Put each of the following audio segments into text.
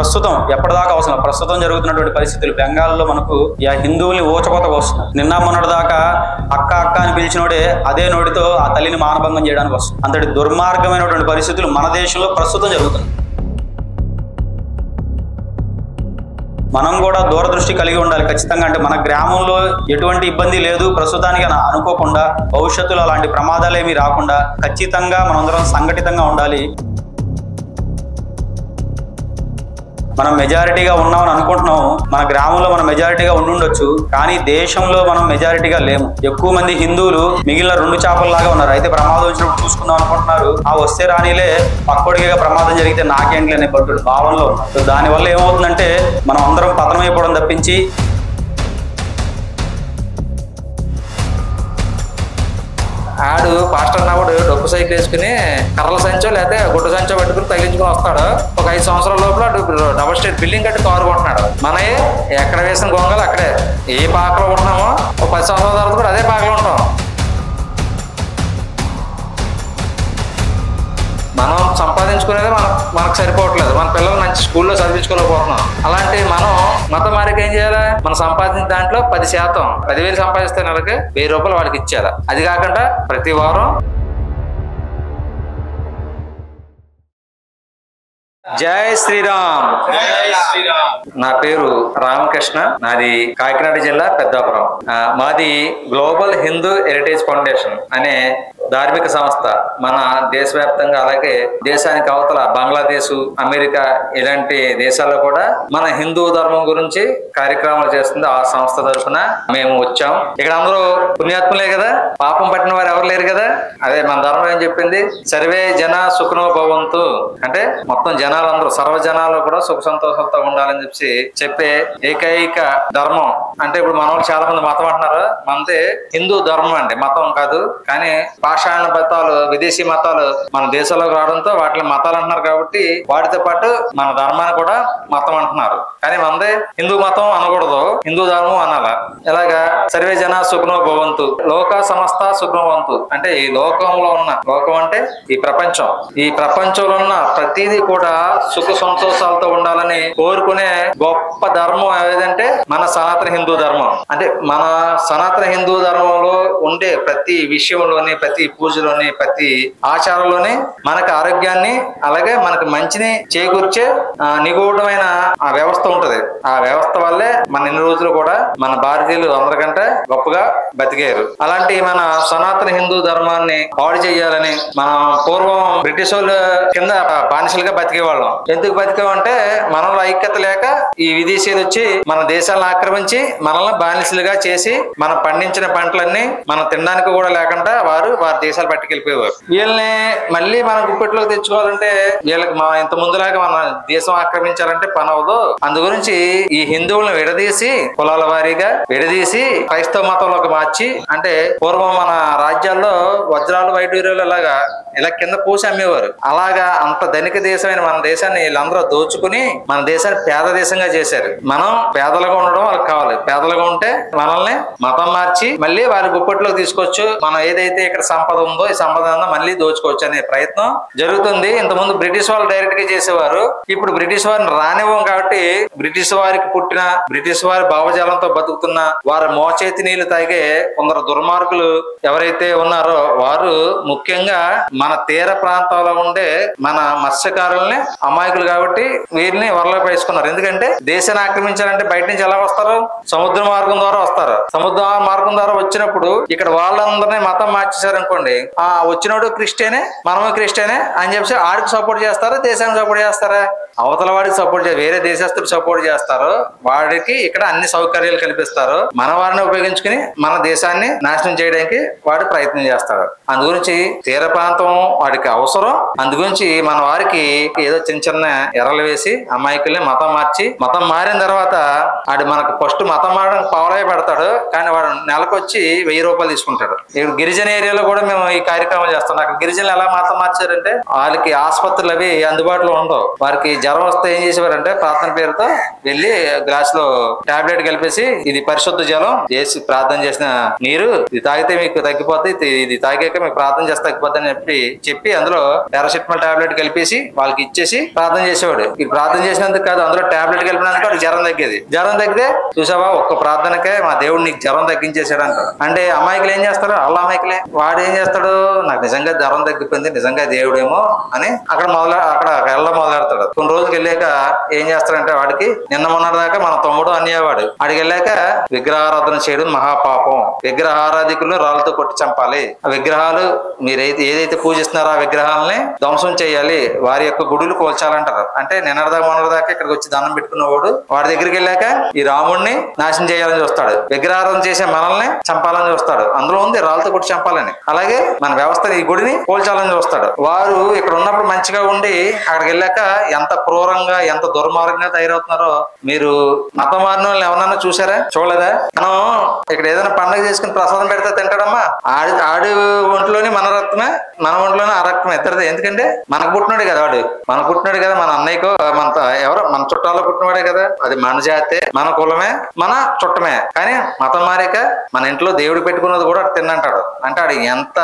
ప్రస్తుతం ఎప్పటిదాకా అవసరం, ప్రస్తుతం జరుగుతున్నటువంటి పరిస్థితులు బెంగాల్లో మనకు హిందువుల్ని ఊచకోతకు వస్తున్నారు. నిన్న మొన్నటి దాకా అక్క అక్క అని పిలిచినోడే అదే నోటితో ఆ తల్లిని మానభంగం చేయడానికి వస్తుంది. అంతటి దుర్మార్గమైనటువంటి పరిస్థితులు మన దేశంలో ప్రస్తుతం జరుగుతున్నాయి. మనం కూడా దూరదృష్టి కలిగి ఉండాలి ఖచ్చితంగా. అంటే మన గ్రామంలో ఎటువంటి ఇబ్బంది లేదు ప్రస్తుతానికి అనుకోకుండా, భవిష్యత్తులో అలాంటి ప్రమాదాలేమీ రాకుండా ఖచ్చితంగా మనందరం సంఘటితంగా ఉండాలి. మనం మెజారిటీగా ఉన్నామని అనుకుంటున్నాము, మన గ్రామంలో మనం మెజారిటీగా ఉండుండొచ్చు, కానీ దేశంలో మనం మెజారిటీగా లేము. ఎక్కువ మంది హిందువులు మిగిలిన 2 చేపల్లాగా ఉన్నారు. అయితే ప్రమాదం వచ్చినప్పుడు చూసుకుందాం అనుకుంటున్నారు, ఆ వస్తే రానిలే పక్కోడిగా ప్రమాదం జరిగితే నాకేంటి అనే పట్టుడు భావనలో ఉన్నారు. దానివల్ల ఏమవుతుందంటే మనం అందరం పతనమైపోవడం తప్పించి ఆడు పాస్టర్ అన్నవాడు డొక్కు సైకిల్ వేసుకుని కర్రల సంచో లేకపోతే గుడ్డ సంచో పెట్టుకుని తగిలించుకుని వస్తాడు. ఒక 5 సంవత్సరాల లోపల డబుల్ స్టేట్ బిల్డింగ్ కట్టి కారు కొంటున్నాడు. మనమే ఎక్కడ వేసిన గొంగలు అక్కడే, ఏ పాకలో ఉంటున్నామో ఒక 10 సంవత్సరాల తర్వాత కూడా అదే పాకలో ఉంటాం. మనం సంపాదించుకునేది మనకు సరిపోవట్లేదు. మన పిల్లలు మంచి స్కూల్లో చదివించుకోలేకపోతున్నాం. అలాంటి మనం మతం మారికి ఏం చేయాలి? మనం సంపాదించిన దాంట్లో 10%, 10,000 సంపాదిస్తే నెలకి 1000 రూపాయలు వాడికి ఇచ్చేయాలి. అది కాకుండా ప్రతి వారం జై శ్రీరామ్. నా పేరు రామకృష్ణ, నాది కాకినాడ జిల్లా పెద్దాపురం. మాది గ్లోబల్ హిందూ హెరిటేజ్ ఫౌండేషన్ అనే ధార్మిక సంస్థ మన దేశవ్యాప్తంగా, అలాగే దేశానికి అవతల బంగ్లాదేశ్, అమెరికా ఇలాంటి దేశాల్లో కూడా మన హిందూ ధర్మం గురించి కార్యక్రమాలు చేస్తుంది. ఆ సంస్థ తరఫున మేము వచ్చాం. ఇక్కడ అందరూ పుణ్యాత్ములే కదా, పాపం పట్టిన వారు ఎవరు లేరు కదా. అదే మన ధర్మం ఏం చెప్పింది? సర్వే జన సుఖనో భవంతు, అంటే మొత్తం జనాలందరూ, సర్వజనాలు కూడా సుఖ సంతోషాలతో ఉండాలని చెప్పే ఏకైక ధర్మం. అంటే ఇప్పుడు మన వాళ్ళు చాలా మంది మతం అంటున్నారు, మనది హిందూ ధర్మం అండి, మతం కాదు. కానీ పాషాణ మతాలు, విదేశీ మతాలు మన దేశంలోకి రావడంతో వాటిని మతాలు అంటున్నారు. కాబట్టి వాటితో పాటు మన ధర్మాన్ని కూడా మతం అంటున్నారు. కానీ మనదే హిందూ మతం అనకూడదు, హిందూ ధర్మం అనాలా. ఇలాగా సర్వే జన సుఖనో భవంతు, లోక సమస్త సుఖనో భవంతు. అంటే ఈ లోకంలో ఉన్న, లోకం అంటే ఈ ప్రపంచం, ఈ ప్రపంచంలో ఉన్న ప్రతిదీ కూడా సుఖ సంతోషాలతో ఉండాలని కోరుకునే గొప్ప ధర్మం ఏదంటే మన సనాతన హిందూ ధర్మం. అంటే మన సనాతన హిందూ ధర్మంలో ఉండే ప్రతి విషయంలోని, ప్రతి పూజలోని, ప్రతి ఆచారంలోని మనకు ఆరోగ్యాన్ని, అలాగే మనకు మంచిని చేకూర్చే నిగూఢమైన ఆ వ్యవస్థ ఉంటది. ఆ వ్యవస్థ వల్లే మన ఇన్ని రోజులు కూడా మన భారతీయులు అందరికంటే గొప్పగా బతికారు. అలాంటి మన సనాతన హిందూ ధర్మాన్ని పాడు చేయాలని మనం పూర్వం బ్రిటిష్ వాళ్ళ కింద బానిసలుగా బతికేవాళ్ళం. ఎందుకు బతికామంటే మనలో ఐక్యత లేక ఈ విదేశీయులు వచ్చి మన దేశాలను ఆక్రమించి మనల్ని బానిసలుగా చేసి మనం పండించిన పంటలన్నీ మనం తినడానికి కూడా లేకుండా వారి దేశాలు పట్టుకెళ్ళిపోయేవారు. వీళ్ళని మళ్ళీ మనం గుప్పెట్లోకి తెచ్చుకోవాలంటే వీళ్ళకి ఇంత ముందులాగా మన దేశం ఆక్రమించాలంటే పని అవ్వదు. అందు గురించి ఈ హిందువులను విడదీసి, కులాల వారీగా విడదీసి క్రైస్తవ మతంలోకి మార్చి, అంటే పూర్వం మన రాజ్యాల్లో వజ్రాలు, వైడూర్యాలు ఇలా కింద పోసి అమ్మేవారు. అలాగా అంత ధనిక దేశమైన మన దేశాన్ని వీళ్ళందరూ దోచుకుని మన దేశాన్ని పేద దేశంగా చేశారు. మనం పేదలుగా ఉండడం వాళ్ళకి కావాలి. పేదలుగా ఉంటే మనల్ని మతం మార్చి మళ్ళీ వారి గుప్పట్లోకి తీసుకొచ్చు, మనం ఏదైతే ఇక్కడ సంపద ఉందో ఈ సంపద మళ్ళీ దోచుకోవచ్చు అనే ప్రయత్నం జరుగుతుంది. ఇంతకుముందు బ్రిటిష్ వాళ్ళు డైరెక్ట్ గా చేసేవారు. ఇప్పుడు బ్రిటిష్ వారిని రానివ్వం కాబట్టి బ్రిటిష్ వారికి పుట్టిన, బ్రిటిష్ వారి భావజాలంతో బతుకుతున్న, వారి మోచేతి నీళ్లు తాగే కొందరు దుర్మార్గులు ఎవరైతే ఉన్నారో వారు ముఖ్యంగా మన తీర ప్రాంతాల్లో ఉండే మన మత్స్యకారుల్ని అమాయకులు కాబట్టి వీరిని వరలో వేసుకున్నారు. ఎందుకంటే దేశాన్ని ఆక్రమించాలంటే బయట నుంచి ఎలా వస్తారు? సముద్ర మార్గం ద్వారా వస్తారు. సముద్ర మార్గం ద్వారా వచ్చినప్పుడు ఇక్కడ వాళ్ళందరినీ మతం మార్చేశారనుకోండి, ఆ వచ్చినోడు క్రిస్టియనే, మనము క్రిస్టియనే అని చెప్పి ఆడికి సపోర్ట్ చేస్తారా, దేశానికి సపోర్ట్ చేస్తారా? అవతల వాడికి సపోర్ట్ వేరే దేశస్తులు సపోర్ట్ చేస్తారు. వాడికి ఇక్కడ అన్ని సౌకర్యాలు కల్పిస్తారు. మన వారిని ఉపయోగించుకుని మన దేశాన్ని నాశనం చేయడానికి వాడు ప్రయత్నం చేస్తాడు. అందు గురించి తీర ప్రాంతం వాడికి అవసరం. అందు గురించి మన వారికి ఏదో చిన్న చిన్న ఎర్రలు వేసి అమాయకుల్ని మతం మార్చి, మతం మారిన తర్వాత వాడు మనకు ఫస్ట్ మతం మారడానికి పావులే పెడతాడు, కానీ వాడు నెలకు వచ్చి 1000 రూపాయలు తీసుకుంటాడు. ఇప్పుడు గిరిజన ఏరియాలో కూడా మేము ఈ కార్యక్రమం చేస్తున్నాం. అక్కడ గిరిజనులు ఎలా మతం మార్చారంటే వాళ్ళకి ఆసుపత్రులు అవి అందుబాటులో ఉండవు. వారికి జ్వరం వస్తే ఏం చేసేవారంటే ప్రార్థన పేరుతో వెళ్ళి గ్లాస్ లో టాబ్లెట్ కలిపేసి ఇది పరిశుద్ధ జలం చేసి ప్రార్థన చేసిన నీరు, ఇది తాగితే మీకు తగ్గిపోతే, ఇది తాగాక మీకు ప్రార్థన చేస్తే తగ్గిపోద్ది అని చెప్పి అందులో పారాసిటమాల్ టాబ్లెట్ కలిపేసి వాళ్ళకి ఇచ్చేసి ప్రార్థన చేసేవాడు. ఇది ప్రార్థన చేసినందుకు కాదు, అందులో టాబ్లెట్ కలిపినందుకు వాడికి జ్వరం తగ్గేది. జ్వరం తగ్గితే చూసావా ఒక్క ప్రార్థనకే మా దేవుడు నీకు జ్వరం తగ్గించేసాడు అంటాడు. అంటే అమాయకులు ఏం చేస్తారు, వాళ్ళ అమాయకులే. వాడు ఏం చేస్తాడు, నాకు నిజంగా జ్వరం తగ్గిపోయింది, నిజంగా దేవుడేమో అని అక్కడ వెళ్ళడం మొదలెడతాడు. కొన్ని రోజులకి వెళ్ళాక ఏం చేస్తాడంటే వాడికి నిన్న మొన్నటి దాకా మన తమ్ముడు అన్నేవాడు, ఆడికి వెళ్ళాక విగ్రహారాధన చేయడం మహాపాపం, విగ్రహారాధికులు రాళ్ళతో కొట్టి చంపాలి, ఆ విగ్రహాలు మీరైతే ఏదైతే పూజిస్తున్నారో ఆ విగ్రహాలని ధ్వంసం చేయాలి, వారి యొక్క గుడులు కోల్చాలంటారు. అంటే నిన్నటిదాకా మొన్నటిదాకా ఇక్కడికి వచ్చి దండం పెట్టుకున్నవాడు వాడి దగ్గరికి వెళ్ళాక ఈ రాముడిని నాశనం చేయాలని చూస్తాడు, విగ్రహారాధన చేసే మనల్ని చంపాలని చూస్తాడు. అందులో ఉంది రాళ్ళతో కొట్టి చంపాలని. అలాగే మన వ్యవస్థ ఈ గుడిని కోల్చాలని చూస్తాడు. వారు ఇక్కడ ఉన్నప్పుడు మంచిగా ఉండి అక్కడికి వెళ్ళాక ఎంత క్రూరంగా ఎంత దుర్మార్గంగా తయారవుతున్నారో మీరు మత మారిన వాళ్ళని ఎవరన్నా చూసారా? చూడలేదా? మనం ఇక్కడ ఏదైనా పండుగ చేసుకుని ప్రసాదం పెడితే తింటాడమ్మా, ఆడి ఒంట్లోని మన రక్తమే, మన ఒంట్లోనే ఆ రక్తమే ఇద్దరిదే. ఎందుకంటే మనకు పుట్టినాడు కదా వాడు, మనకు పుట్టినాడు కదా, మన అన్నయ్యకో ఎవరో మన చుట్టాల్లో పుట్టినవాడే కదా, అది మన జాతే, మన కులమే, మన చుట్టమే. కానీ మతం మారాక మన ఇంట్లో దేవుడు పెట్టుకున్నది కూడా తిన్నంటాడు. అంటే ఆడు ఎంత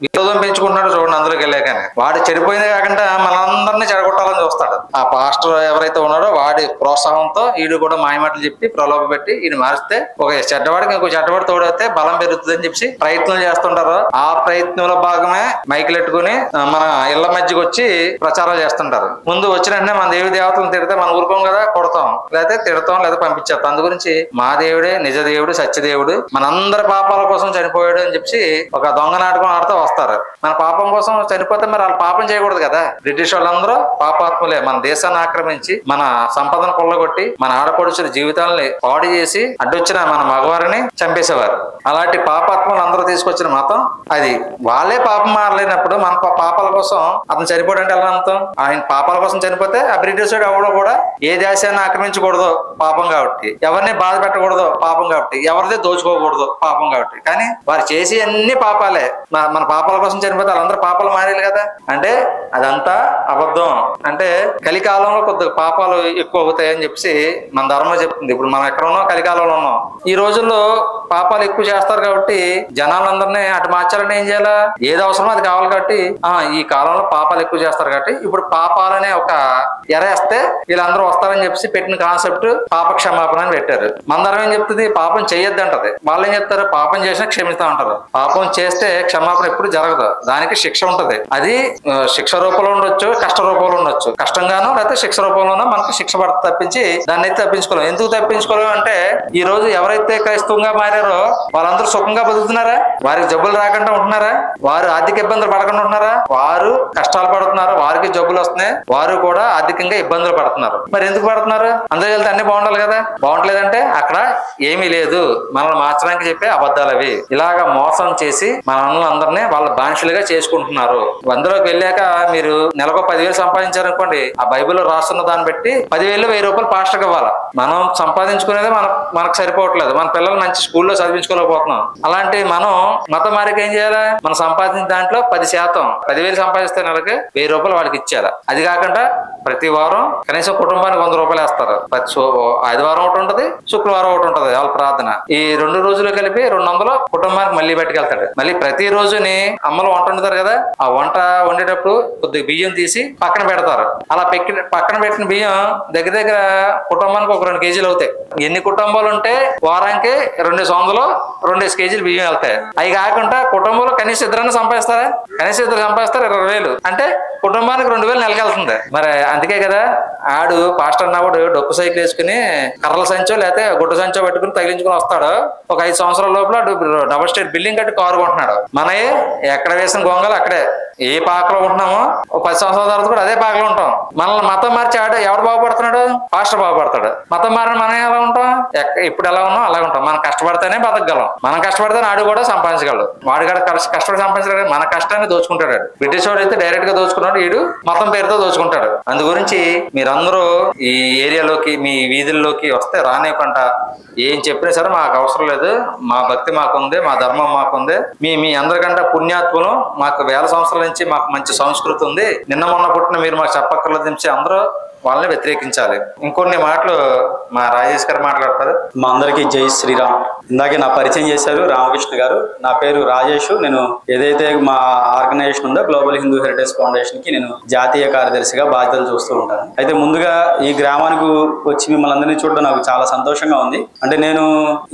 విరోధం పెంచుకుంటున్నాడు చూడండి. అందులోకి వెళ్ళాకనే వాడు చెడిపోయింది కాకుండా మనందరినీ చెడగొట్టాలని చూస్తాడు. ఆ పాస్టర్ ఎవరైతే ఉన్నాడో వాడి ప్రోత్సాహంతో వీడు కూడా మాయమాటలు చెప్పి ప్రలోభ పెట్టి వీడు మారిస్తే ఒక చెడ్డవాడికి ఇంకో చెడ్డవాడు తోడైతే బలం పెరుగుతుంది అని చెప్పి ప్రయత్నం చేస్తుంటారు. ఆ ప్రయత్నంలో భాగమే మైకులు పెట్టుకుని మన ఇళ్ల మధ్యకి వచ్చి ప్రచారాలు చేస్తుంటారు. ముందు వచ్చిన వెంటనే మన దేవి దేవతలను తిడితే మనం ఊరుకోం కదా, కొడతాం, లేకపోతే తిడతాం, లేదా పంపించేస్తాం. అందు గురించి మా దేవుడే నిజ దేవుడు సత్యదేవుడు మనందరి పాపాల కోసం చనిపోయాడు అని చెప్పి ఒక దొంగ నాటకం ఆడుతూ వస్తారు. మన పాపం కోసం చనిపోతే మరి వాళ్ళు పాపం చేయకూడదు కదా. బ్రిటిష్ వాళ్ళందరూ పాపాత్ములే, మన దేశాన్ని ఆక్రమించి మన సంపదను కొల్లగొట్టి మన ఆడపడుచుల జీవితాలని పాడు చేసి అడ్డొచ్చిన మన మగవారిని చంపేసేవారు. అలాంటి పాపాత్మలు అందరూ తీసుకొచ్చిన మతం అది. వాళ్ళే పాపం మారలేనప్పుడు మన పాపాల కోసం అతను చనిపోవడం ఎలా అంతం? ఆయన పాపాల కోసం చనిపోతే ఆ బ్రిటిష్ వాడు ఎవడో కూడా ఏ దేశాన్ని ఆక్రమించకూడదు పాపం కాబట్టి, ఎవరిని బాధ పెట్టకూడదు పాపం కాబట్టి, ఎవరిదే దోచుకోకూడదు పాపం కాబట్టి. కానీ వారు చేసి అన్ని పాపాలే. మన పాపాల కోసం చనిపోతే వాళ్ళందరూ పాపాలు మారేది కదా. అంటే అదంతా అబద్ధం. అంటే కలికాలంలో కొద్దిగా పాపాలు ఎక్కువ అవుతాయని చెప్పి మన ధర్మం చెప్తుంది. ఇప్పుడు మనం ఎక్కడ ఉన్నాం, కలికాలంలో ఉన్నాం. ఈ రోజుల్లో పాపాలు ఎక్కువ చేస్తారు కాబట్టి జనాలందరినీ అటు మార్చాలని ఏం చేయాలా, ఏది అవసరమో అది కావాలి కాబట్టి ఈ కాలంలో పాపాలు ఎక్కువ చేస్తారు కాబట్టి ఇప్పుడు పాపాలనే ఒక ఎరేస్తే వీళ్ళందరూ వస్తారని చెప్పి పెట్టిన కాన్సెప్ట్ పాప క్షమాపణ అని పెట్టారు. మన ధర్మం ఏం చెప్తుంది, పాపం చేయొద్దు అంటది. వాళ్ళు ఏం చెప్తారు, పాపం చేసినా క్షమిస్తా ఉంటారు. పాపం చేస్తే క్షమాపణ ఎప్పుడు జరగదు, దానికి శిక్ష ఉంటది. అది శిక్ష రూపంలో ఉండొచ్చు, కష్ట రూపంలో ఉండొచ్చు. కష్టంగానో లేకపోతే శిక్ష రూపంలోనో మనకు శిక్ష పడుతుంది తప్పించి దాన్ని అయితే తప్పించుకోలేం. ఎందుకు తప్పించుకోలేం అంటే ఈ రోజు ఎవరైతే క్రైస్తవంగా మారారో వాళ్ళందరూ సుఖంగా బతుకుతున్నారా? వారికి జబ్బులు రాకుండా ఉంటున్నారా? వారు ఆర్థిక ఇబ్బందులు పడకుండా ఉంటున్నారా? వారు కష్టాలు పడుతున్నారు, వారికి జబ్బులు వస్తున్నాయి, వారు కూడా ఆర్థికంగా ఇబ్బందులు పడుతున్నారు. మరి ఎందుకు పడుతున్నారు? అందరూ వెళ్తే అన్ని బాగుండాలి కదా. బాగుంటలేదంటే అక్కడ ఏమీ లేదు, మనల్ని మార్చడానికి చెప్పే అబద్ధాలు అవి. ఇలాగ మోసం చేసి మన అందరినీ వాళ్ళ బానిసలుగా చేసుకుంటున్నారు. అందులోకి వెళ్ళాక మీరు నెలకు 10,000 సంపాదించారనుకోండి, ఆ బైబిల్లో రాస్తున్న దాన్ని బట్టి 10,000 1,000 రూపాయలు పాస్టర్కి ఇవ్వాలి. మనం సంపాదించుకునేది మనకు సరిపోవట్లేదు, మన పిల్లలు మంచి స్కూల్లో చదివించుకోలేకపోతున్నాం. అలాంటి మనం మతం మారికి ఏం చేయాలి, మనం సంపాదించిన దాంట్లో 10% 10,000 సంపాదిస్తే నెలకి 1,000 రూపాయలు వాళ్ళకి ఇచ్చారు. అది కాకుండా ప్రతి వారం కనీసం కుటుంబానికి 100 రూపాయలు వేస్తారు. ఆదివారం ఒకటి ఉంటది, శుక్రవారం ఒకటి ఉంటది వాళ్ళ ప్రార్థన. ఈ 2 రోజులు కలిపి 200 కుటుంబానికి మళ్ళీ పట్టుకెళ్తాడు. మళ్ళీ ప్రతి రోజుని అమ్మలు వంట వండుతారు కదా, ఆ వంట వండేటప్పుడు కొద్దిగా బియ్యం తీసి పక్కన పెడతారు. అలా పక్కన పెట్టిన బియ్యం దగ్గర దగ్గర కుటుంబానికి ఒక 2 కేజీలు అవుతాయి. ఎన్ని కుటుంబాలు ఉంటే వారానికి 200 2 కేజీలు బియ్యం వెళ్తాయి. అవి కాకుండా కుటుంబంలో కనీసం ఇద్దరన్నా సంపాదిస్తారా? కనీసం ఇద్దరు సంపాదిస్తారు 20,000. అంటే కుటుంబానికి 2,000 నెలకి వెళ్తుంది. మరి అందుకే కదా ఆడు పాస్టర్ అన్నవాడు డొక్కు సైకిల్ వేసుకుని కర్రల సంచో లేకపోతే గుడ్డ సంచో పెట్టుకుని తగిలించుకుని వస్తాడు. ఒక 5 సంవత్సరాల లోపల డబుల్ స్టేట్ బిల్డింగ్ కట్టి కారు కొంటున్నాడు. మనయే ఎక్కడ వేసిన గొంగలు అక్కడే, ఏ పాకలో ఉంటున్నామో ఒక 10 సంవత్సరాల తర్వాత కూడా అదే పాకలో ఉంటాం. మనల్ని మతం మార్చి ఆడు ఎవడు బాగుపడుతున్నాడు? పాస్టర్ బాగుపడతాడు. మతం మారిన మనం ఎలా ఉంటాం? ఇప్పుడు ఎలా ఉన్నాం అలా ఉంటాం. మనం కష్టపడితేనే బతకగలం. మనం కష్టపడితేనే ఆడు కూడా సంపాదించగలడు. వాడు కూడా కష్టపడి సంపాదించగలడు. మన కష్టాన్ని దోచుకుంటాడు. బ్రిటిష్ వాడు అయితే డైరెక్ట్ గా దోచుకున్నాడు, వీడు మతం పేరుతో దోచుకుంటాడు. అందు గురించి మీరందరూ ఈ ఏరియాలోకి మీ వీధుల్లోకి వస్తే రానివ్వకుండా ఏం చెప్పినా సరే మాకు అవసరం లేదు, మా భక్తి మాకుంది, మా ధర్మం మాకుంది, మీ అందరికంటే పుణ్యాత్ములు, మాకు 1000 సంవత్సరాల నుంచి మాకు మంచి సంస్కృతి ఉంది, నిన్న మొన్న పుట్టిన మీరు మాకు చెప్పక్కర్లేదు నుంచి అందరూ వాళ్ళని వ్యతిరేకించాలి. ఇంకొన్ని మాటలు మా రాజేష్ గారు మాట్లాడతారు. మా అందరికీ జై శ్రీరామ్. ఇందాకే నా పరిచయం చేశారు రామకృష్ణ గారు. నా పేరు రాజేష్. నేను ఏదైతే మా ఆర్గనైజేషన్ ఉందో గ్లోబల్ హిందూ హెరిటేజ్ ఫౌండేషన్ కి నేను జాతీయ కార్యదర్శిగా బాధ్యతలు చూస్తూ ఉంటాను. అయితే ముందుగా ఈ గ్రామానికి వచ్చి మిమ్మల్ని అందరినీ చూడడం నాకు చాలా సంతోషంగా ఉంది. అంటే నేను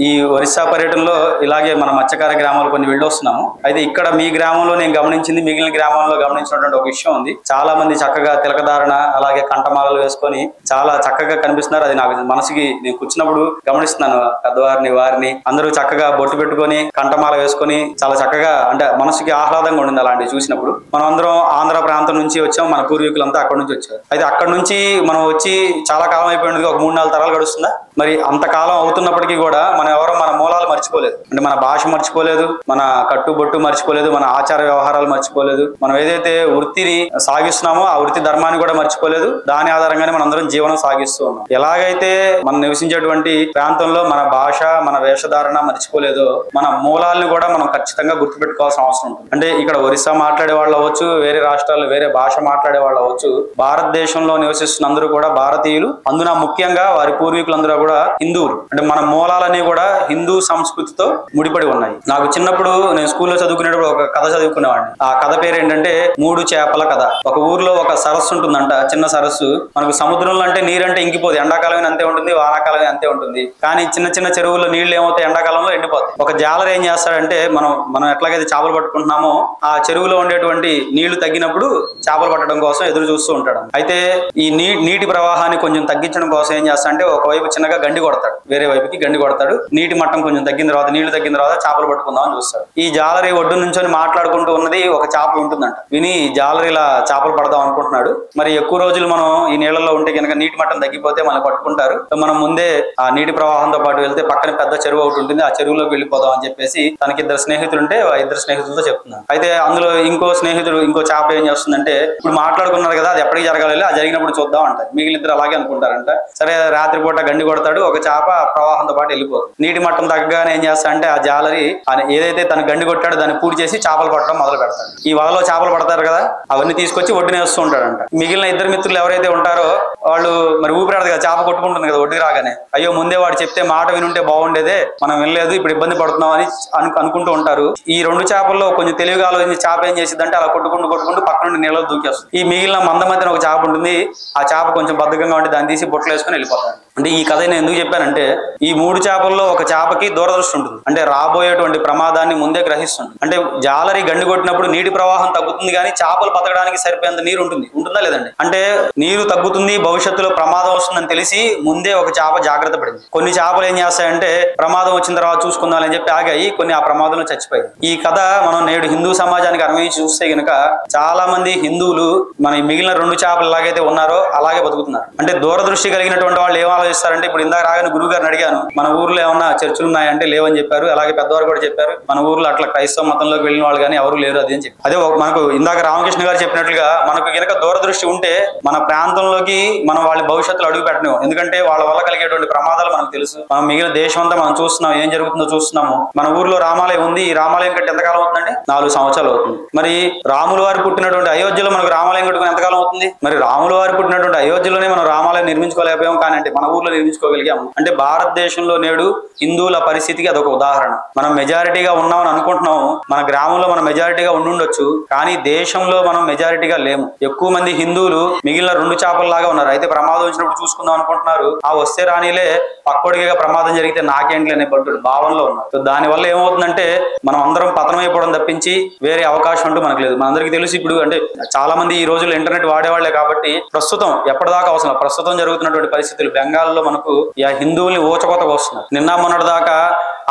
ఈ ఒరిస్సా పర్యటనలో ఇలాగే మన మత్స్యకార గ్రామాలు కొన్ని వెళ్ళొస్తున్నాము. అయితే ఇక్కడ మీ గ్రామంలో నేను గమనించింది, మిగిలిన గ్రామంలో గమనించినటువంటి ఒక విషయం ఉంది. చాలా మంది చక్కగా తిలకధారణ అలాగే కంఠమాలలు వేసుకొని చాలా చక్కగా కనిపిస్తున్నారు. అది నాకు మనసుకి నేను కూర్చున్నప్పుడు గమనిస్తున్నాను. పెద్దవారిని వారిని అందరూ చక్కగా బొట్టు పెట్టుకొని కంఠమాల వేసుకొని చాలా చక్కగా, అంటే మనసుకి ఆహ్లాదంగా ఉండింది అలాంటివి చూసినప్పుడు. మనం అందరం ఆంధ్ర ప్రాంతం నుంచి వచ్చాం, మన పూర్వీకులంతా అక్కడ నుంచి వచ్చారు. అయితే అక్కడ నుంచి మనం వచ్చి చాలా కాలం అయిపోయింది, ఒక 3-4 తరాలు గడుస్తుందా. మరి అంతకాలం అవుతున్నప్పటికీ కూడా మనం ఎవరో మన మూలాలు మర్చిపోలేదు. అంటే మన భాష మర్చిపోలేదు, మన కట్టుబొట్టు మర్చిపోలేదు, మన ఆచార వ్యవహారాలు మర్చిపోలేదు. మనం ఏదైతే వృత్తిని సాగిస్తున్నామో ఆ వృత్తి ధర్మాన్ని కూడా మర్చిపోలేదు. దాని ఆధారంగానే మనం అందరం జీవనం సాగిస్తూ ఉన్నాం. ఎలాగైతే మనం నివసించేటువంటి ప్రాంతంలో మన భాష, మన వేషధారణ మర్చిపోలేదో మన మూలాలను కూడా మనం ఖచ్చితంగా గుర్తుపెట్టుకోవాల్సిన అవసరం ఉంటుంది. అంటే ఇక్కడ ఒరిస్సా మాట్లాడే వాళ్ళు అవ్వచ్చు, వేరే రాష్ట్రాల్లో వేరే భాష మాట్లాడే వాళ్ళు అవ్వచ్చు, భారతదేశంలో నివసిస్తున్న అందరూ కూడా భారతీయులు. అందున ముఖ్యంగా వారి పూర్వీకులందరూ కూడా హిందువులు. అంటే మన మూలాలన్నీ కూడా హిందూ సంస్కృతితో ముడిపడి ఉన్నాయి. నాకు చిన్నప్పుడు నేను స్కూల్లో చదువుకునేటప్పుడు ఒక కథ చదువుకునేవాడిని. ఆ కథ పేరు ఏంటంటే 3 చేపల కథ. ఒక ఊర్లో ఒక సరస్సు ఉంటుందంట, చిన్న సరస్సు. మనకు సముద్రంలో అంటే నీరంటే ఇంకిపోదు, ఎండాకాలమే అంతే ఉంటుంది, వానాకాలమే అంతే ఉంటుంది. కానీ చిన్న చిన్న చెరువుల్లో నీళ్లు ఏమవుతాయి, ఎండాకాలంలో ఎండిపోతాయి. ఒక జాలర్ ఏం చేస్తాడంటే మనం ఎట్లాగైతే చేపలు పట్టుకుంటున్నామో ఆ చెరువులో ఉండేటువంటి నీళ్లు తగ్గినప్పుడు చేపలు పట్టడం కోసం ఎదురు చూస్తూ ఉంటాడు. అయితే ఈ నీటి ప్రవాహాన్ని కొంచెం తగ్గించడం కోసం ఏం చేస్తాడంటే ఒకవైపు చిన్నగా గండి కొడతాడు, వేరే వైపుకి గండి కొడతాడు. నీటి మట్టం కొంచెం తగ్గిన తర్వాత, నీళ్లు తగ్గిన తర్వాత చేపలు పట్టుకుందాం అని చూస్తాడు. ఈ జాలరి ఒడ్డు నుంచొని మాట్లాడుకుంటూ ఉన్నది ఒక చేప ఉంటుందంట. విని జాలరి ఇలా చేపలు పడదాం అనుకుంటున్నాడు. మరి ఎక్కువ రోజులు మనం ఈ నీళ్ళలో ఉంటే కనుక నీటి మట్టం తగ్గిపోతే మనం పట్టుకుంటారు. మనం ముందే ఆ నీటి ప్రవాహంతో పాటు వెళ్తే పక్కన పెద్ద చెరువు ఒకటి ఉంటుంది, ఆ చెరువులోకి వెళ్ళిపోదాం అని చెప్పేసి తనకి 2 స్నేహితులు ఉంటే 2 స్నేహితులతో చెప్తున్నాను. అయితే అందులో ఇంకో స్నేహితుడు ఇంకో చేప ఏం చేస్తుందంటే, ఇప్పుడు మాట్లాడుకున్నారు కదా అది ఎప్పటికి జరగాలి, ఆ జరిగినప్పుడు చూద్దాం అంట. మిగిలిద్దరు అలాగే అనుకుంటారంట. సరే రాత్రిపూట గండి కొడతాడు, ఒక చేప ప్రవాహంతో పాటు వెళ్ళిపోతుంది. నీటి మట్టం తగ్గగానే ఏం చేస్తా అంటే ఆ జాలరి ఏదైతే తను గండి కొట్టాడో దాన్ని పూడి చేసి చేపలు పట్టడం మొదలు పెడతాడు. ఈ వలలో చేపలు పడతారు కదా, అవన్నీ తీసుకొచ్చి ఒడ్డునే వేస్తూ ఉంటాడంట. మిగిలిన 2 మిత్రులు ఎవరైతే ఉంటారో వాళ్ళు మరి ఊపిరాడదు కదా, చేప కొట్టుకుంటుంది కదా ఒడ్డుకి రాగానే. అయ్యో ముందే వాడు చెప్తే మాట వినుంటే బాగుండేదే, మనం వినలేదు, ఇప్పుడు ఇబ్బంది పడుతున్నాం అని అనుకుంటూ ఉంటారు. ఈ 2 చేపల్లో కొంచెం తెలివిగా ఆలోచించి చేప ఏం చేసిద్దంటే అలా కొట్టుకుంటూ పక్క నుండి నీళ్ళలో దూకేస్తుంది. ఈ మిగిలిన మంద మధ్యన ఒక చేప ఉంటుంది, ఆ చేప కొంచెం బద్ధకంగా ఉంటే దాన్ని తీసి బొట్టలు వేసుకొని వెళ్ళిపోతాడు. అంటే ఈ కథ నేను ఎందుకు చెప్పానంటే, ఈ 3 చేపల్లో ఒక చేపకి దూరదృష్టి ఉంటుంది. అంటే రాబోయేటువంటి ప్రమాదాన్ని ముందే గ్రహిస్తుంది. అంటే జాలరి గండి కొట్టినప్పుడు నీటి ప్రవాహం తగ్గుతుంది, కానీ చేపలు బతకడానికి సరిపోయేంత నీరు ఉంటుందా లేదండి? అంటే నీరు తగ్గుతుంది, భవిష్యత్తులో ప్రమాదం వస్తుందని తెలిసి ముందే ఒక చేప జాగ్రత్త పడింది. కొన్ని చేపలు ఏం చేస్తాయంటే ప్రమాదం వచ్చిన తర్వాత చూసుకుందాం అని చెప్పి ఆగాయి, కొన్ని ఆ ప్రమాదంలో చచ్చిపోయాయి. ఈ కథ మనం నేడు హిందూ సమాజానికి అన్వయించి చూస్తే గనుక చాలా మంది హిందువులు మన మిగిలిన 2 చేపలు ఎలాగైతే ఉన్నారో అలాగే బతుకుతున్నారు. అంటే దూరదృష్టి కలిగినటువంటి వాళ్ళు ఏం ఆలోచిస్తారంటే, ఇప్పుడు ఇందాక రాగానే గురువు గారిని అడిగాను, మన ఊర్లో ఏమన్నా చర్చలు ఉన్నాయంటే లేవని చెప్పారు. అలాగే పెద్దవారు కూడా చెప్పారు, మన ఊర్లో అట్లా క్రైస్తవ మతంలోకి వెళ్ళిన వాళ్ళు కానీ ఎవరు లేరు అది అని చెప్పి. అదే మనకు ఇందాక రామకృష్ణ గారు చెప్పినట్లుగా మనకు కనుక దూరదృష్టి ఉంటే మన ప్రాంతంలోకి మనం వాళ్ళ భవిష్యత్తులో అడుగు పెట్టలేము. ఎందుకంటే వాళ్ళ వల్ల కలిగేటువంటి ప్రమాదాలు మనకు తెలుసు. మనం మిగిలిన దేశం అంతా మనం చూస్తున్నాం, ఏం జరుగుతుందో చూస్తున్నాము. మన ఊర్లో రామాలయం ఉంది, ఈ రామాలయం కట్టి ఎంతకాలం అవుతుందండి? 4 సంవత్సరాలు అవుతుంది. మరి రాముల వారు పుట్టినటువంటి అయోధ్యలో మనకు రామాలయం కట్టుకుని ఎంతకాలం అవుతుంది? మరి రాముల వారు పుట్టినటువంటి అయోధ్యలోనే మనం రామాలయం నిర్మించుకోలేకపోయాం, కానీ అంటే మన ఊర్లో నిర్మించుకోగలిగాము. అంటే భారతదేశంలో నేడు హిందువుల పరిస్థితికి అదొక ఉదాహరణ. మనం మెజారిటీగా ఉన్నామని అనుకుంటున్నాము, మన గ్రామంలో మనం మెజారిటీగా ఉండుండొచ్చు, కానీ దేశంలో మనం మెజారిటీగా లేము. ఎక్కువ మంది హిందువులు మిగిలిన 2 చేపల్లాగా ఉన్నారు. అయితే ప్రమాదం వచ్చినప్పుడు చూసుకుందాం అనుకుంటున్నారు, ఆ వస్తే రానిలే పక్కోడిగా ప్రమాదం జరిగితే నాకేంటి అనే భావనలో ఉన్నారు. సో దానివల్ల ఏమవుతుందంటే మనం అందరం పతనం అయిపోవడం తప్పించి వేరే అవకాశం అంటూ మనకు లేదు. మనందరికీ తెలుసు, ఇప్పుడు అంటే చాలా మంది ఈ రోజుల్లో ఇంటర్నెట్ వాడేవాళ్లే కాబట్టి ప్రస్తుతం ఎప్పటిదాకా అవసరం ప్రస్తుతం జరుగుతున్నటువంటి పరిస్థితులు బెంగాల్లో మనకు హిందువుల్ని ఊచకోతకు వస్తున్నారు. నిన్న మొన్నటి దాకా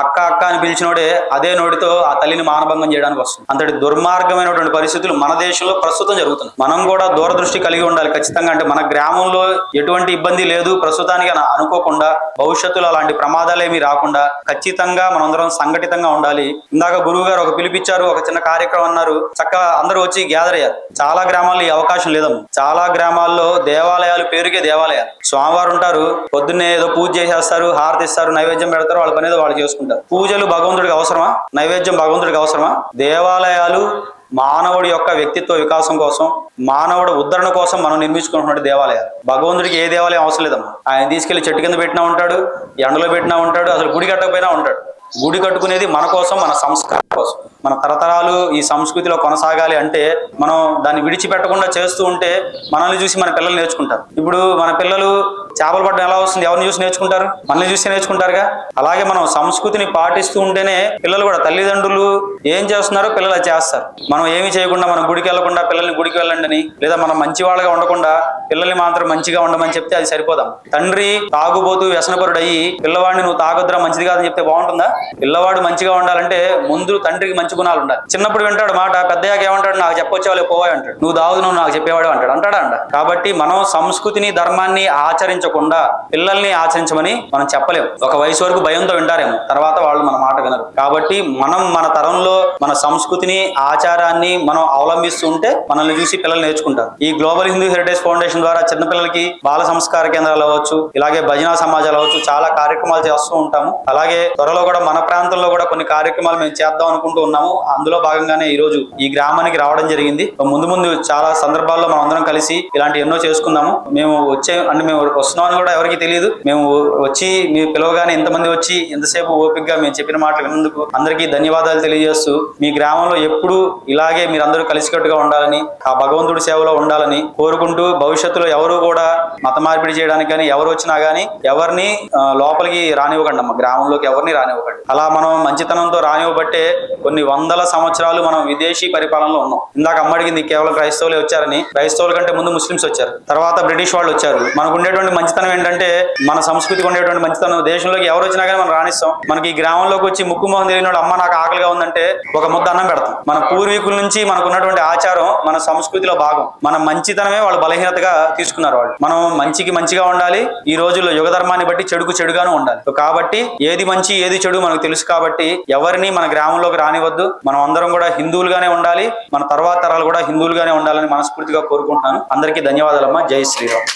అక్క అక్క అని పిలిచినోడే అదే నోటితో ఆ తల్లిని మానభంగం చేయడానికి వస్తుంది. అంతటి దుర్మార్గమైనటువంటి పరిస్థితులు మన దేశంలో ప్రస్తుతం జరుగుతున్నాయి. మనం కూడా దూరదృష్టి కలిగి ఉండాలి ఖచ్చితంగా. అంటే మన గ్రామంలో ఎటువంటి ఇబ్బంది లేదు ప్రస్తుతానికి అనుకోకుండా, భవిష్యత్తులో అలాంటి ప్రమాదాలు ఏమీ రాకుండా ఖచ్చితంగా మనందరం సంఘటితంగా ఉండాలి. ఇందాక గురువు గారు ఒక పిలిపించారు, ఒక చిన్న కార్యక్రమం అన్నారు, చక్కగా అందరూ వచ్చి గ్యాదర్ అయ్యారు. చాలా గ్రామాల్లో ఈ అవకాశం లేదమ్మా. చాలా గ్రామాల్లో దేవాలయాలు పేరుకే దేవాలయాలు, స్వామివారు ఉంటారు, పొద్దున్నే ఏదో పూజ చేసేస్తారు, హారతి ఇస్తారు, నైవేద్యం పెడతారు, వాళ్ళ పని ఏదో వాళ్ళు చేసుకుంటారు. పూజలు భగవంతుడికి అవసరమా? నైవేద్యం భగవంతుడికి అవసరమా? దేవాలయాలు మానవుడి యొక్క వ్యక్తిత్వ వికాసం కోసం, మానవుడు ఉద్ధరణ కోసం మనం నిర్మించుకుంటున్న దేవాలయాలు. భగవంతుడికి ఏ దేవాలయం అవసరం లేదమ్మా. ఆయన తీసుకెళ్లి చెట్టు కింద పెట్టినా ఉంటాడు, ఎండలో పెట్టినా ఉంటాడు, అసలు గుడి కట్టకపోయినా ఉంటాడు. గుడి కట్టుకునేది మన కోసం, మన సంస్కారం కోసం. మన తరతరాలు ఈ సంస్కృతిలో కొనసాగాలి అంటే మనం దాన్ని విడిచిపెట్టకుండా చేస్తూ ఉంటే మనల్ని చూసి మన పిల్లలు నేర్చుకుంటారు. ఇప్పుడు మన పిల్లలు చేపలు పట్టడం ఎలా వస్తుంది? ఎవరిని చూసి నేర్చుకుంటారు? మనల్ని చూసి నేర్చుకుంటారుగా. అలాగే మనం సంస్కృతిని పాటిస్తూ ఉంటేనే పిల్లలు కూడా, తల్లిదండ్రులు ఏం చేస్తున్నారో పిల్లలు అది చేస్తారు. మనం ఏమి చేయకుండా, మనం గుడికి వెళ్లకుండా పిల్లల్ని గుడికి వెళ్ళండి అని, లేదా మనం మంచి వాళ్ళగా ఉండకుండా పిల్లల్ని మాత్రం మంచిగా ఉండమని చెప్తే అది సరిపోదాం. తండ్రి తాగుబోతూ వ్యసనపరుడు అయ్యి పిల్లవాడిని నువ్వు తాగొద్దురా మంచిది కాదని చెప్తే బాగుంటుందా? పిల్లవాడు మంచిగా ఉండాలంటే ముందు తండ్రికి మంచి గుణాలు ఉండాలి. చిన్నప్పుడు వింటాడు మాట, పెద్దయ్యాక ఏమంటాడు? నాకు చెప్పొచ్చేవాళ్ళు పోవాయి అంటాడు. నువ్వు తాగుతున్నావు నాకు చెప్పేవాడు అంటాడు. అంటాడా? కాబట్టి మనం సంస్కృతిని, ధర్మాన్ని ఆచరించకుండా పిల్లల్ని ఆచరించమని మనం చెప్పలేము. ఒక వయసు వరకు భయంతో వింటారేమో, తర్వాత వాళ్ళు మన మాట వినరు. కాబట్టి మనం మన తరంలో మన సంస్కృతిని, ఆచారాన్ని మనం అవలంబిస్తూ ఉంటే మనల్ని చూసి పిల్లలు నేర్చుకుంటారు. ఈ గ్లోబల్ హిందూ హెరిటేజ్ ఫౌండేషన్ ద్వారా చిన్నపిల్లలకి బాల సంస్కార కేంద్రాలు అవ్వచ్చు, ఇలాగే భజనా సమాజాలు అవ్వచ్చు, చాలా కార్యక్రమాలు చేస్తూ ఉంటాము. అలాగే త్వరలో కూడా మన ప్రాంతంలో కూడా కొన్ని కార్యక్రమాలు మేము చేద్దాం అనుకుంటూ ఉన్నాము. అందులో భాగంగానే ఈ రోజు ఈ గ్రామానికి రావడం జరిగింది. ముందు ముందు చాలా సందర్భాల్లో మనం అందరం కలిసి ఇలాంటి ఎన్నో చేసుకుందాము. మేము వస్తున్నామని కూడా ఎవరికి తెలియదు. మేము వచ్చి మీ పిలవగానే ఇంతమంది వచ్చి ఎంతసేపు ఓపికగా మేము చెప్పిన మాటలు విన్నందుకు అందరికీ ధన్యవాదాలు తెలియజేస్తూ, మీ గ్రామంలో ఎప్పుడు ఇలాగే మీరందరూ కలిసికట్టుగా ఉండాలని, ఆ భగవంతుడి సేవలో ఉండాలని కోరుకుంటూ, భవిష్యత్తులో ఎవరు కూడా మత మార్పిడి చేయడానికి కానీ, ఎవరు వచ్చినా గానీ ఎవరిని లోపలికి రానివ్వకండి అమ్మ, గ్రామంలోకి ఎవరిని రానివ్వకండి. అలా మనం మంచితనంతో రానివ్వబట్టే కొన్ని వందల సంవత్సరాలు మనం విదేశీ పరిపాలనలో ఉన్నాం. ఇందాక అమ్మ అడిగింది కేవలం క్రైస్తవులే వచ్చారని. క్రైస్తవుల కంటే ముందు ముస్లిమ్స్ వచ్చారు, తర్వాత బ్రిటిష్ వాళ్ళు వచ్చారు. మనకు ఉండేటువంటి మంచితనం ఏంటంటే, మన సంస్కృతికి ఉండేటువంటి మంచితనం, దేశంలోకి ఎవరు వచ్చినా కానీ మనం రాణిస్తాం. మనకి ఈ గ్రామంలోకి వచ్చి ముక్కు మొహం తెలియని అమ్మ నాకు ఆకలిగా ఉందంటే ఒక ముద్ద అన్నం పెడతాం. మన పూర్వీకుల నుంచి మనకు ఉన్నటువంటి ఆచారం మన సంస్కృతిలో భాగం. మన మంచితనమే వాళ్ళు బలహీనతగా తీసుకున్నారు. వాళ్ళు మనం మంచికి మంచిగా ఉండాలి. ఈ రోజుల్లో యుగ ధర్మాన్ని బట్టి చెడుకు చెడుగాను ఉండాలి. కాబట్టి ఏది మంచి ఏది చెడు మనకు తెలుసు. కాబట్టి ఎవరిని మన గ్రామంలోకి రానివద్దు. మనం అందరం కూడా హిందువులుగానే ఉండాలి. మన తర్వాత తరాలు కూడా హిందువులుగానే ఉండాలని మనస్ఫూర్తిగా కోరుకుంటున్నాను. అందరికీ ధన్యవాదాలమ్మా. జై శ్రీరామ్.